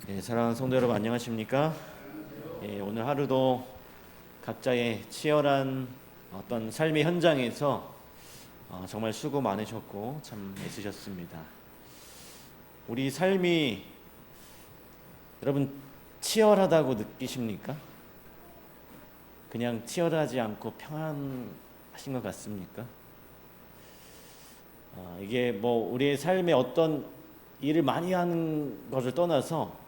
사랑하는 성도 여러분, 안녕하십니까? 오늘 하루도 각자의 치열한 어떤 삶의 현장에서 정말 수고 많으셨고 참 애쓰셨습니다. 우리 삶이 여러분 치열하다고 느끼십니까? 그냥 치열하지 않고 평안하신 것 같습니까? 이게 뭐 우리의 삶에 어떤 일을 많이 하는 것을 떠나서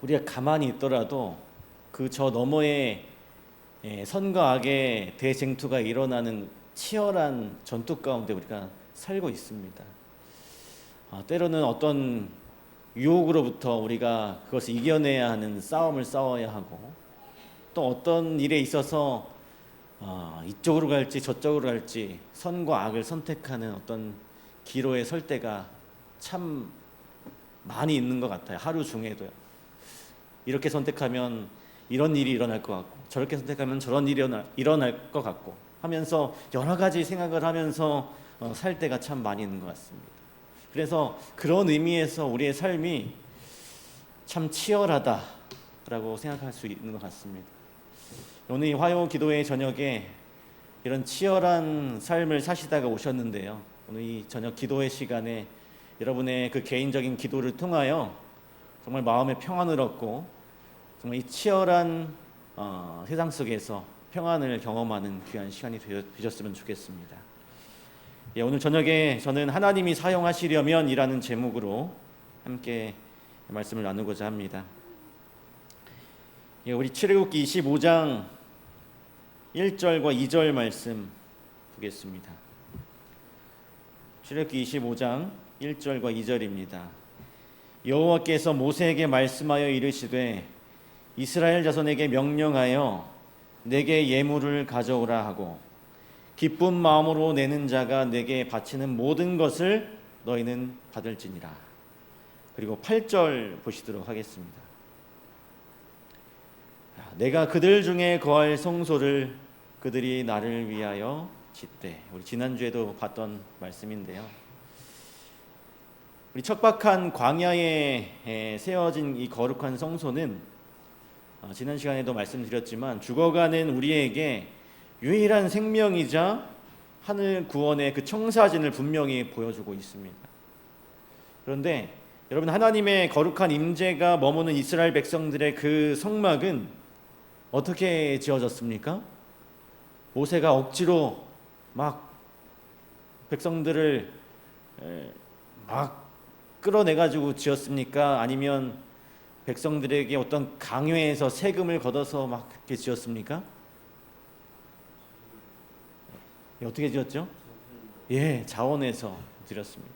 우리가 가만히 있더라도 그 저 너머에 선과 악의 대쟁투가 일어나는 치열한 전투 가운데 우리가 살고 있습니다. 때로는 어떤 유혹으로부터 우리가 그것을 이겨내야 하는 싸움을 싸워야 하고, 또 어떤 일에 있어서 이쪽으로 갈지 저쪽으로 갈지 선과 악을 선택하는 어떤 기로에 설 때가 참 많이 있는 것 같아요. 하루 중에도요. 이렇게 선택하면 이런 일이 일어날 것 같고, 저렇게 선택하면 저런 일이 일어날 것 같고 하면서 여러 가지 생각을 하면서 살 때가 참 많이 있는 것 같습니다. 그래서 그런 의미에서 우리의 삶이 참 치열하다라고 생각할 수 있는 것 같습니다. 오늘 이 화요 기도회 저녁에 이런 치열한 삶을 사시다가 오셨는데요. 오늘 이 저녁 기도회 시간에 여러분의 그 개인적인 기도를 통하여 정말 마음의 평안을 얻고 정말 이 치열한 세상 속에서 평안을 경험하는 귀한 시간이 되셨으면 좋겠습니다. 오늘 저녁에 저는 하나님이 사용하시려면 이라는 제목으로 함께 말씀을 나누고자 합니다. 우리 출애굽기 25장 1절과 2절 말씀 보겠습니다. 출애굽기 25장 1절과 2절입니다. 여호와께서 모세에게 말씀하여 이르시되 이스라엘 자손에게 명령하여 내게 예물을 가져오라 하고 기쁜 마음으로 내는 자가 내게 바치는 모든 것을 너희는 받을지니라. 그리고 8절 보시도록 하겠습니다. 내가 그들 중에 거할 성소를 그들이 나를 위하여 짓되. 우리 지난주에도 봤던 말씀인데요. 우리 척박한 광야에 세워진 이 거룩한 성소는 지난 시간에도 말씀드렸지만 죽어가는 우리에게 유일한 생명이자 하늘 구원의 그 청사진을 분명히 보여주고 있습니다. 그런데 여러분, 하나님의 거룩한 임재가 머무는 이스라엘 백성들의 그 성막은 어떻게 지어졌습니까? 모세가 억지로 막 백성들을 막 끌어내가지고 지었습니까? 아니면 백성들에게 어떤 강요에서 세금을 걷어서 막 그렇게 지었습니까? 어떻게 지었죠? 자원해서 드렸습니다.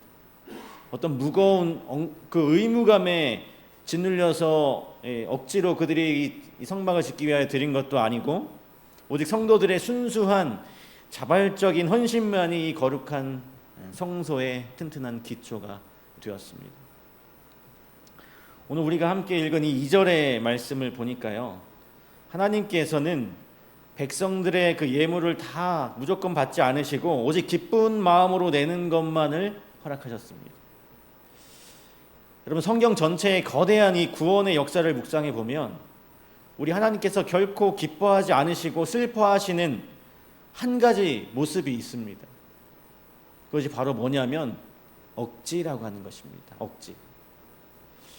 어떤 무거운 그 의무감에 짓눌려서 억지로 그들이 이 성막을 짓기 위하여 드린 것도 아니고, 오직 성도들의 순수한 자발적인 헌신만이 이 거룩한 성소의 튼튼한 기초가 되었습니다. 오늘 우리가 함께 읽은 이 2절의 말씀을 보니까요, 하나님께서는 백성들의 그 예물을 다 무조건 받지 않으시고 오직 기쁜 마음으로 내는 것만을 허락하셨습니다. 여러분, 성경 전체의 거대한 이 구원의 역사를 묵상해 보면 우리 하나님께서 결코 기뻐하지 않으시고 슬퍼하시는 한 가지 모습이 있습니다. 그것이 바로 뭐냐면 억지라고 하는 것입니다. 억지.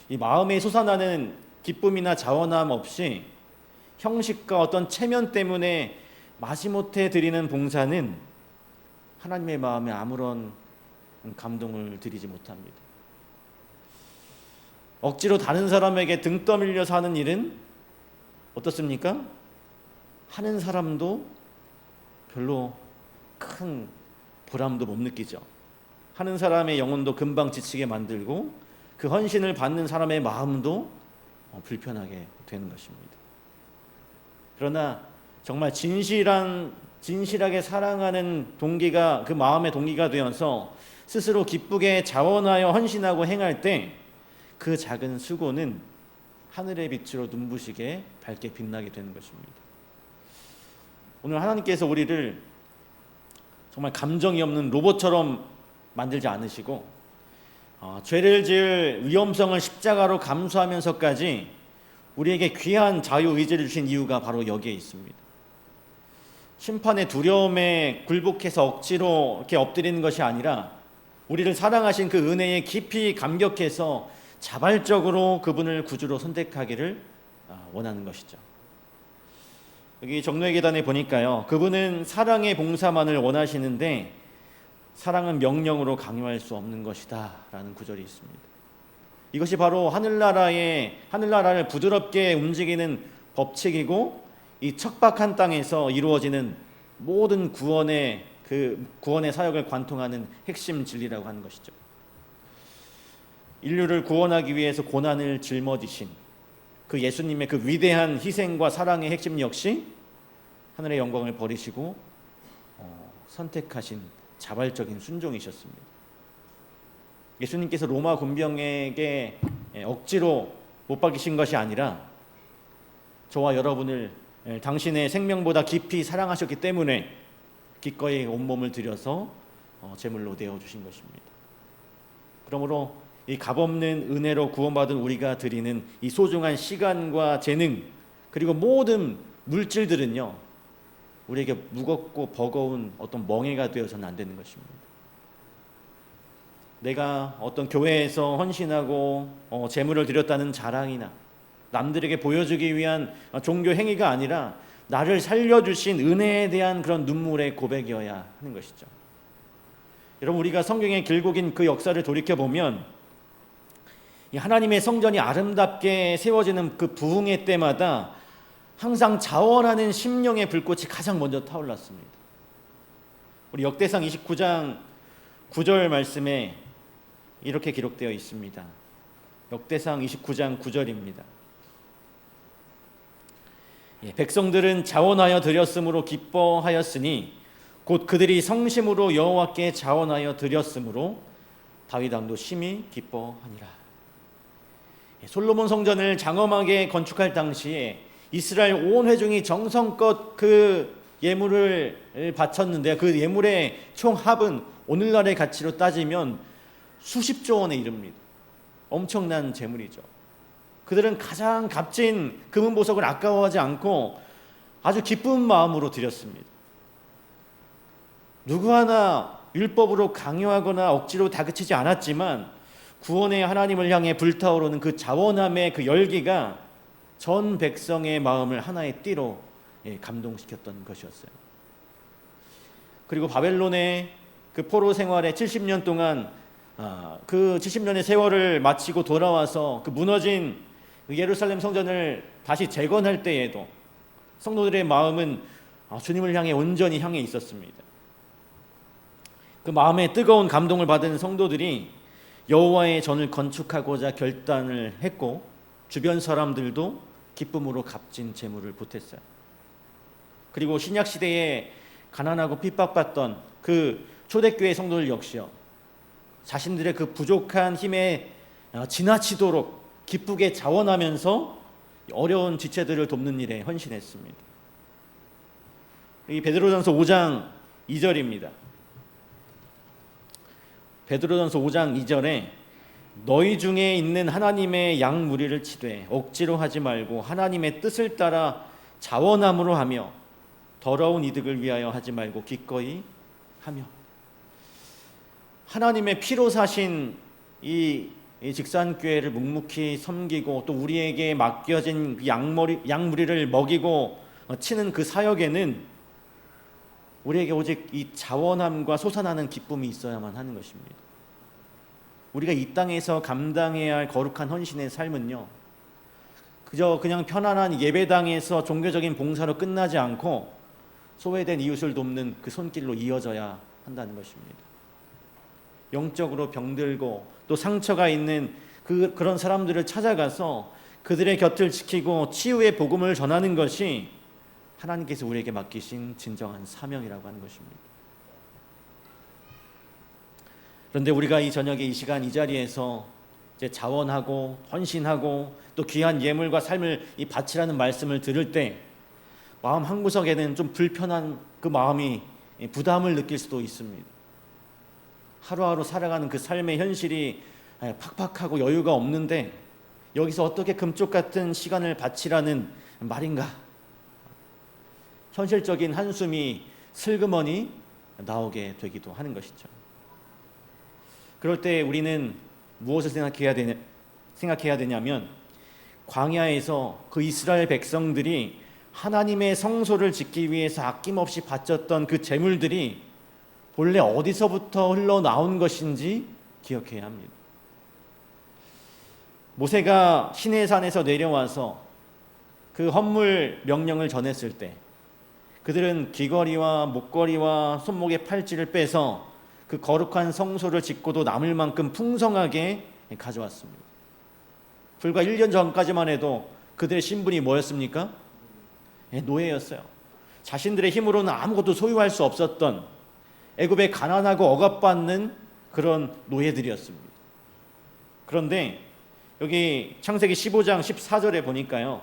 이 마음에 솟아나는 기쁨이나 자원함 없이 형식과 어떤 체면 때문에 마지못해 드리는 봉사는 하나님의 마음에 아무런 감동을 드리지 못합니다. 억지로 다른 사람에게 등 떠밀려서 하는 일은 어떻습니까? 하는 사람도 별로 큰 보람도 못 느끼죠. 하는 사람의 영혼도 금방 지치게 만들고 그 헌신을 받는 사람의 마음도 불편하게 되는 것입니다. 그러나 정말 진실하게 사랑하는 동기가 그 마음의 동기가 되어서 스스로 기쁘게 자원하여 헌신하고 행할 때 그 작은 수고는 하늘의 빛으로 눈부시게 밝게 빛나게 되는 것입니다. 오늘 하나님께서 우리를 정말 감정이 없는 로봇처럼 만들지 않으시고 죄를 지을 위험성을 십자가로 감수하면서까지 우리에게 귀한 자유의지를 주신 이유가 바로 여기에 있습니다. 심판의 두려움에 굴복해서 억지로 이렇게 엎드리는 것이 아니라 우리를 사랑하신 그 은혜에 깊이 감격해서 자발적으로 그분을 구주로 선택하기를 원하는 것이죠. 여기 정노의 계단에 보니까요, 그분은 사랑의 봉사만을 원하시는데 사랑은 명령으로 강요할 수 없는 것이다 라는 구절이 있습니다. 이것이 바로 하늘나라를 부드럽게 움직이는 법칙이고, 이 척박한 땅에서 이루어지는 모든 구원의 사역을 관통하는 핵심 진리라고 하는 것이죠. 인류를 구원하기 위해서 고난을 짊어지신 그 예수님의 그 위대한 희생과 사랑의 핵심 역시 하늘의 영광을 버리시고 선택하신 자발적인 순종이셨습니다. 예수님께서 로마 군병에게 억지로 못 박이신 것이 아니라 저와 여러분을 당신의 생명보다 깊이 사랑하셨기 때문에 기꺼이 온몸을 들여서 제물로 내어주신 것입니다. 그러므로 이 값없는 은혜로 구원받은 우리가 드리는 이 소중한 시간과 재능, 그리고 모든 물질들은요, 우리에게 무겁고 버거운 어떤 멍해가 되어서는 안 되는 것입니다. 내가 어떤 교회에서 헌신하고 제물을 드렸다는 자랑이나 남들에게 보여주기 위한 종교 행위가 아니라 나를 살려주신 은혜에 대한 그런 눈물의 고백이어야 하는 것이죠. 여러분, 우리가 성경의 길고 긴 그 역사를 돌이켜보면 이 하나님의 성전이 아름답게 세워지는 그 부흥의 때마다 항상 자원하는 심령의 불꽃이 가장 먼저 타올랐습니다. 우리 역대상 29장 9절 말씀에 이렇게 기록되어 있습니다. 역대상 29장 9절입니다. 백성들은 자원하여 드렸으므로 기뻐하였으니 곧 그들이 성심으로 여호와께 자원하여 드렸으므로 다윗 왕도 심히 기뻐하니라. 솔로몬 성전을 장엄하게 건축할 당시에 이스라엘 온 회중이 정성껏 그 예물을 바쳤는데, 그 예물의 총 합은 오늘날의 가치로 따지면 수십조 원에 이릅니다. 엄청난 재물이죠. 그들은 가장 값진 금은 보석을 아까워하지 않고 아주 기쁜 마음으로 드렸습니다. 누구 하나 율법으로 강요하거나 억지로 다그치지 않았지만 구원의 하나님을 향해 불타오르는 그 자원함의 그 열기가 전 백성의 마음을 하나의 띠로 감동시켰던 것이었어요. 그리고 바벨론의 그 포로 생활의 70년 동안 그 70년의 세월을 마치고 돌아와서 그 무너진 예루살렘 성전을 다시 재건할 때에도 성도들의 마음은 주님을 향해 온전히 향해 있었습니다. 그 마음에 뜨거운 감동을 받은 성도들이 여호와의 전을 건축하고자 결단을 했고, 주변 사람들도 기쁨으로 값진 재물을 보탰어요. 그리고 신약 시대에 가난하고 핍박받던 그 초대교회 성도들 역시요, 자신들의 그 부족한 힘에 지나치도록 기쁘게 자원하면서 어려운 지체들을 돕는 일에 헌신했습니다. 이 베드로전서 5장 2절입니다. 베드로전서 5장 2절에 너희 중에 있는 하나님의 양 무리를 치되 억지로 하지 말고 하나님의 뜻을 따라 자원함으로 하며 더러운 이득을 위하여 하지 말고 기꺼이 하며, 하나님의 피로 사신 이 직산교회를 묵묵히 섬기고 또 우리에게 맡겨진 양무리를 먹이고 치는 그 사역에는 우리에게 오직 이 자원함과 솟아나는 기쁨이 있어야만 하는 것입니다. 우리가 이 땅에서 감당해야 할 거룩한 헌신의 삶은요, 그냥 편안한 예배당에서 종교적인 봉사로 끝나지 않고 소외된 이웃을 돕는 그 손길로 이어져야 한다는 것입니다. 영적으로 병들고 또 상처가 있는 그런 사람들을 찾아가서 그들의 곁을 지키고 치유의 복음을 전하는 것이 하나님께서 우리에게 맡기신 진정한 사명이라고 하는 것입니다. 그런데 우리가 이 저녁에 이 시간 이 자리에서 이제 자원하고 헌신하고 또 귀한 예물과 삶을 바치라는 말씀을 들을 때 마음 한구석에는 좀 불편한 그 마음이 부담을 느낄 수도 있습니다. 하루하루 살아가는 그 삶의 현실이 팍팍하고 여유가 없는데 여기서 어떻게 금쪽 같은 시간을 바치라는 말인가? 현실적인 한숨이 슬그머니 나오게 되기도 하는 것이죠. 그럴 때 우리는 무엇을 생각해야 되냐면 광야에서 그 이스라엘 백성들이 하나님의 성소를 짓기 위해서 아낌없이 바쳤던 그 제물들이 본래 어디서부터 흘러나온 것인지 기억해야 합니다. 모세가 시내산에서 내려와서 그 헌물 명령을 전했을 때 그들은 귀걸이와 목걸이와 손목의 팔찌를 빼서 그 거룩한 성소를 짓고도 남을 만큼 풍성하게 가져왔습니다. 불과 1년 전까지만 해도 그들의 신분이 뭐였습니까? 노예였어요. 자신들의 힘으로는 아무것도 소유할 수 없었던 애굽에 가난하고 억압받는 그런 노예들이었습니다. 그런데 여기 창세기 15장 14절에 보니까요,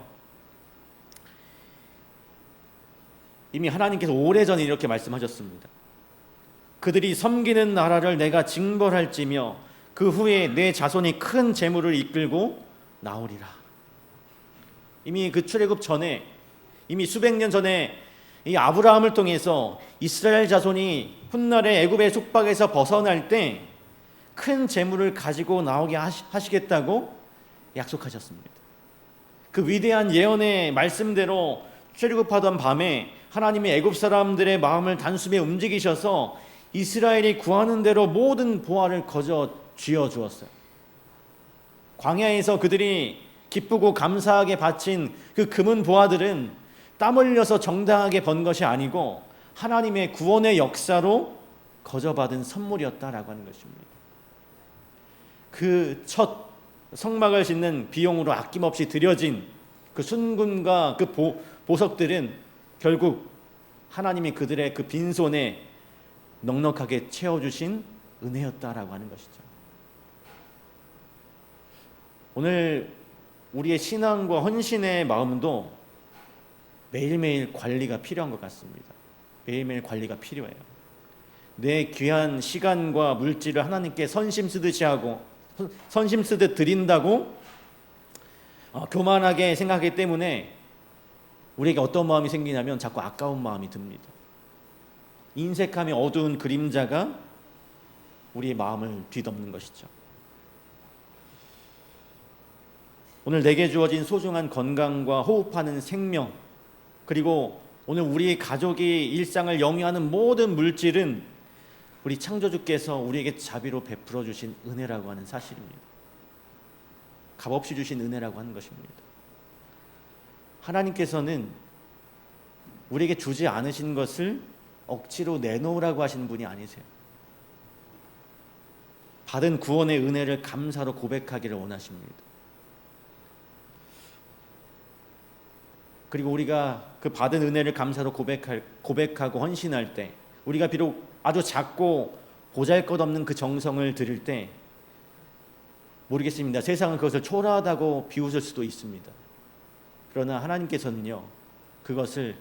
이미 하나님께서 오래전에 이렇게 말씀하셨습니다. 그들이 섬기는 나라를 내가 징벌할지며 그 후에 내 자손이 큰 재물을 이끌고 나오리라. 이미 그 출애굽 전에, 이미 수백 년 전에 이 아브라함을 통해서 이스라엘 자손이 훗날에 애굽의 속박에서 벗어날 때 큰 재물을 가지고 나오게 하시겠다고 약속하셨습니다. 그 위대한 예언의 말씀대로 출애굽하던 밤에 하나님이 애굽 사람들의 마음을 단숨에 움직이셔서 이스라엘이 구하는 대로 모든 보화를 거저 쥐어 주었어요. 광야에서 그들이 기쁘고 감사하게 바친 그 금은 보화들은 땀 흘려서 정당하게 번 것이 아니고 하나님의 구원의 역사로 거저 받은 선물이었다라고 하는 것입니다. 그 첫 성막을 짓는 비용으로 아낌없이 들여진 그 순금과 그 보석들은 결국 하나님이 그들의 그 빈손에 넉넉하게 채워주신 은혜였다라고 하는 것이죠. 오늘 우리의 신앙과 헌신의 마음도 매일매일 관리가 필요한 것 같습니다. 매일매일 관리가 필요해요. 내 귀한 시간과 물질을 하나님께 선심 쓰듯 드린다고 교만하게 생각하기 때문에 우리에게 어떤 마음이 생기냐면 자꾸 아까운 마음이 듭니다. 인색함의 어두운 그림자가 우리의 마음을 뒤덮는 것이죠. 오늘 내게 주어진 소중한 건강과 호흡하는 생명, 그리고 오늘 우리 가족이 일상을 영위하는 모든 물질은 우리 창조주께서 우리에게 자비로 베풀어 주신 은혜라고 하는 사실입니다. 값없이 주신 은혜라고 하는 것입니다. 하나님께서는 우리에게 주지 않으신 것을 억지로 내놓으라고 하시는 분이 아니세요. 받은 구원의 은혜를 감사로 고백하기를 원하십니다. 그리고 우리가 그 받은 은혜를 감사로 고백하고 헌신할 때, 우리가 비록 아주 작고 보잘것없는 그 정성을 드릴 때 모르겠습니다. 세상은 그것을 초라하다고 비웃을 수도 있습니다. 그러나 하나님께서는요, 그것을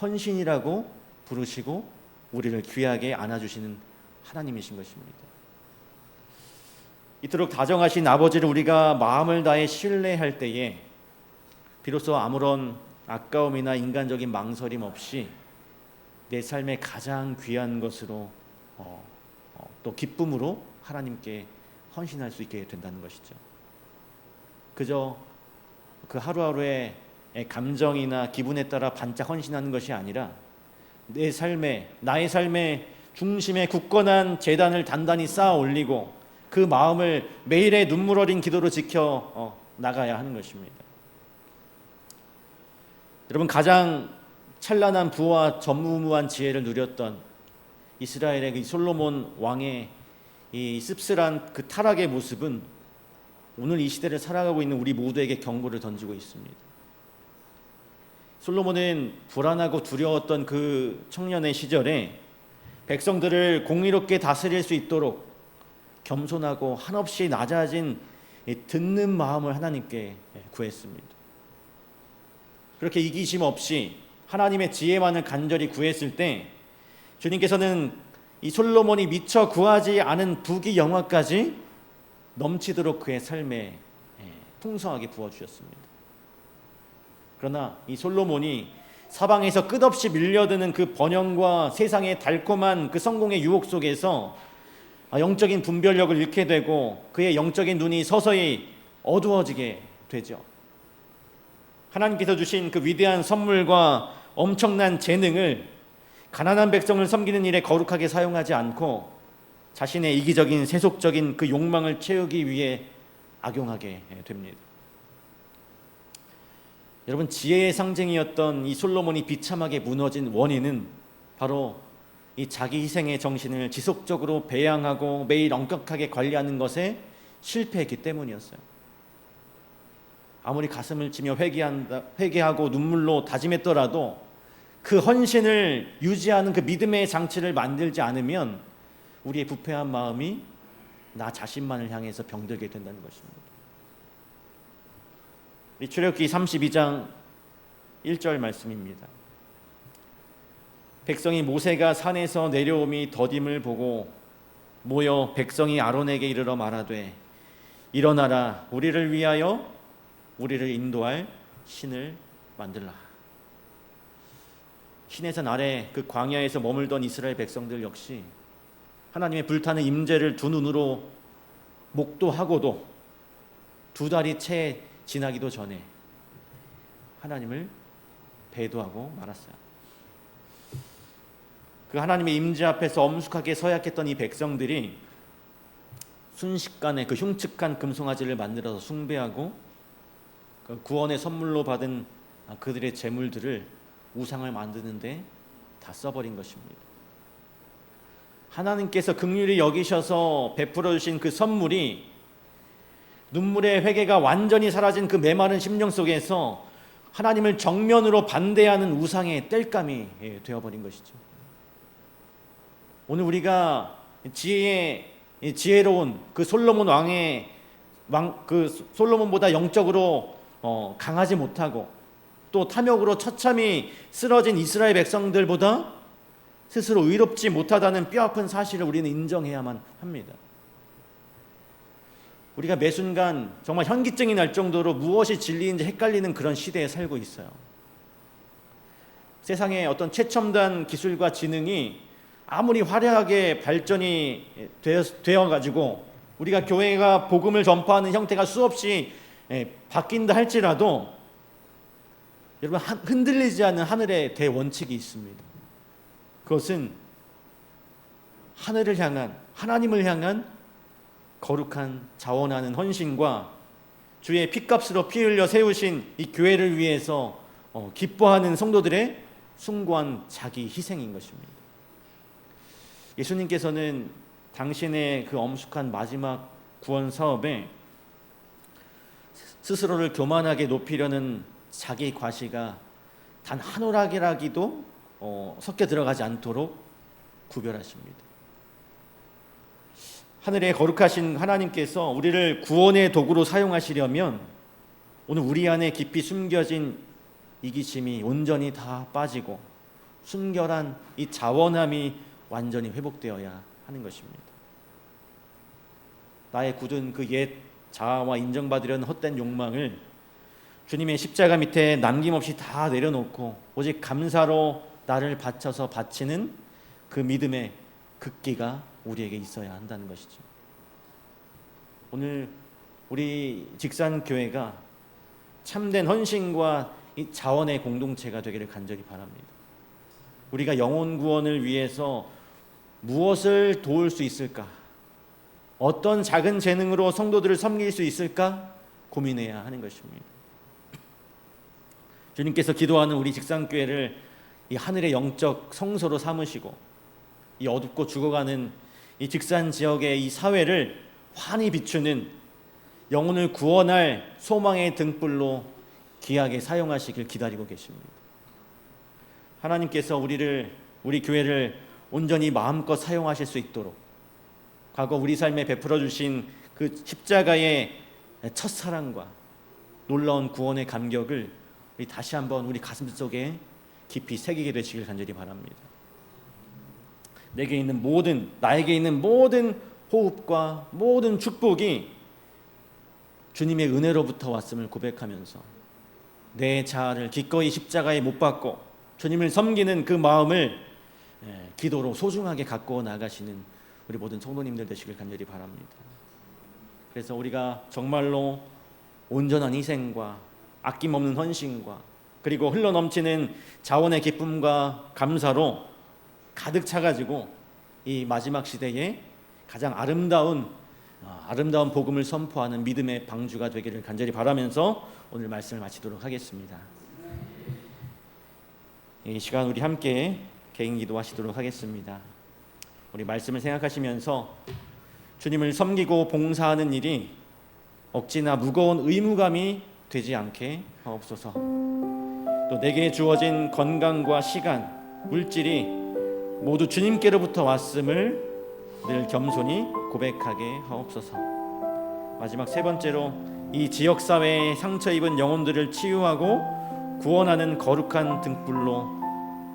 헌신이라고 부르시고 우리를 귀하게 안아주시는 하나님이신 것입니다. 이토록 다정하신 아버지를 우리가 마음을 다해 신뢰할 때에 비로소 아무런 아까움이나 인간적인 망설임 없이 내 삶의 가장 귀한 것으로 또 기쁨으로 하나님께 헌신할 수 있게 된다는 것이죠. 그저 그 하루하루의 감정이나 기분에 따라 반짝 헌신하는 것이 아니라 나의 삶의 중심에 굳건한 제단을 단단히 쌓아 올리고 그 마음을 매일의 눈물 어린 기도로 지켜 나가야 하는 것입니다. 여러분, 가장 찬란한 부와 전무후무한 지혜를 누렸던 이스라엘의 그 솔로몬 왕의 이 씁쓸한 그 타락의 모습은 오늘 이 시대를 살아가고 있는 우리 모두에게 경고를 던지고 있습니다. 솔로몬은 불안하고 두려웠던 그 청년의 시절에 백성들을 공의롭게 다스릴 수 있도록 겸손하고 한없이 낮아진 듣는 마음을 하나님께 구했습니다. 그렇게 이기심 없이 하나님의 지혜만을 간절히 구했을 때 주님께서는 이 솔로몬이 미처 구하지 않은 부귀 영화까지 넘치도록 그의 삶에 풍성하게 부어주셨습니다. 그러나 이 솔로몬이 사방에서 끝없이 밀려드는 그 번영과 세상의 달콤한 그 성공의 유혹 속에서 영적인 분별력을 잃게 되고 그의 영적인 눈이 서서히 어두워지게 되죠. 하나님께서 주신 그 위대한 선물과 엄청난 재능을 가난한 백성을 섬기는 일에 거룩하게 사용하지 않고 자신의 이기적인 세속적인 그 욕망을 채우기 위해 악용하게 됩니다. 여러분, 지혜의 상징이었던 이 솔로몬이 비참하게 무너진 원인은 바로 이 자기 희생의 정신을 지속적으로 배양하고 매일 엄격하게 관리하는 것에 실패했기 때문이었어요. 아무리 가슴을 치며 회개하고 눈물로 다짐했더라도 그 헌신을 유지하는 그 믿음의 장치를 만들지 않으면 우리의 부패한 마음이 나 자신만을 향해서 병들게 된다는 것입니다. 이 출애굽기 32장 1절 말씀입니다. 백성이 모세가 산에서 내려옴이 더딤을 보고 모여 백성이 아론에게 이르러 말하되 일어나라 우리를 위하여 우리를 인도할 신을 만들라. 시내산 아래 그 광야에서 머물던 이스라엘 백성들 역시 하나님의 불타는 임재를 두 눈으로 목도하고도 두 달이 채 지나기도 전에 하나님을 배도하고 말았어요. 그 하나님의 임재 앞에서 엄숙하게 서약했던 이 백성들이 순식간에 그 흉측한 금송아지를 만들어서 숭배하고 그 구원의 선물로 받은 그들의 재물들을 우상을 만드는데 다 써버린 것입니다. 하나님께서 긍휼히 여기셔서 베풀어 주신 그 선물이 눈물의 회개가 완전히 사라진 그 메마른 심령 속에서 하나님을 정면으로 반대하는 우상의 땔감이 되어버린 것이죠. 오늘 우리가 지혜로운 그 솔로몬 왕의 그 솔로몬보다 영적으로 강하지 못하고 또 탐욕으로 처참히 쓰러진 이스라엘 백성들보다 스스로 의롭지 못하다는 뼈아픈 사실을 우리는 인정해야만 합니다. 우리가 매 순간 정말 현기증이 날 정도로 무엇이 진리인지 헷갈리는 그런 시대에 살고 있어요. 세상의 어떤 최첨단 기술과 지능이 아무리 화려하게 발전이 되어가지고 우리가 교회가 복음을 전파하는 형태가 수없이 바뀐다 할지라도 여러분, 흔들리지 않는 하늘의 대원칙이 있습니다. 그것은 하늘을 향한, 하나님을 향한 거룩한 자원하는 헌신과 주의 피값으로 피 흘려 세우신 이 교회를 위해서 기뻐하는 성도들의 숭고한 자기 희생인 것입니다. 예수님께서는 당신의 그 엄숙한 마지막 구원 사업에 스스로를 교만하게 높이려는 자기 과시가 단 한 오락이라기도 섞여 들어가지 않도록 구별하십니다. 하늘에 거룩하신 하나님께서 우리를 구원의 도구로 사용하시려면 오늘 우리 안에 깊이 숨겨진 이기심이 온전히 다 빠지고 순결한 이 자원함이 완전히 회복되어야 하는 것입니다. 나의 굳은 그 옛 자아와 인정받으려는 헛된 욕망을 주님의 십자가 밑에 남김없이 다 내려놓고 오직 감사로 나를 바쳐서 바치는 그 믿음의 극기가 우리에게 있어야 한다는 것이죠. 오늘 우리 직산교회가 참된 헌신과 이 자원의 공동체가 되기를 간절히 바랍니다. 우리가 영혼 구원을 위해서 무엇을 도울 수 있을까? 어떤 작은 재능으로 성도들을 섬길 수 있을까? 고민해야 하는 것입니다. 주님께서 기도하는 우리 직산교회를 이 하늘의 영적 성소로 삼으시고 이 어둡고 죽어가는 이 직산 지역의 이 사회를 환히 비추는 영혼을 구원할 소망의 등불로 귀하게 사용하시길 기다리고 계십니다. 하나님께서 우리 교회를 온전히 마음껏 사용하실 수 있도록 과거 우리 삶에 베풀어 주신 그 십자가의 첫사랑과 놀라운 구원의 감격을 우리 다시 한번 우리 가슴 속에 깊이 새기게 되시길 간절히 바랍니다. 나에게 있는 모든 호흡과 모든 축복이 주님의 은혜로부터 왔음을 고백하면서 내 자아를 기꺼이 십자가에 못 박고 주님을 섬기는 그 마음을 기도로 소중하게 갖고 나가시는 우리 모든 성도님들 되시길 간절히 바랍니다. 그래서 우리가 정말로 온전한 희생과 아낌없는 헌신과 그리고 흘러넘치는 자원의 기쁨과 감사로 가득 차가지고 이 마지막 시대에 가장 아름다운 복음을 선포하는 믿음의 방주가 되기를 간절히 바라면서 오늘 말씀을 마치도록 하겠습니다. 이 시간 우리 함께 개인 기도하시도록 하겠습니다. 우리 말씀을 생각하시면서 주님을 섬기고 봉사하는 일이 억지나 무거운 의무감이 되지 않게 하옵소서. 또 내게 주어진 건강과 시간, 물질이 모두 주님께로부터 왔음을 늘 겸손히 고백하게 하옵소서. 마지막 세 번째로 이 지역사회에 상처 입은 영혼들을 치유하고 구원하는 거룩한 등불로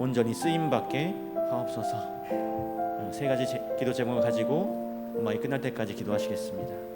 온전히 쓰임받게 하옵소서. 세 가지 기도 제목을 가지고 음악이 끝날 때까지 기도하시겠습니다.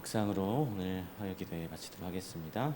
묵상으로 오늘 화요기도회 마치도록 하겠습니다.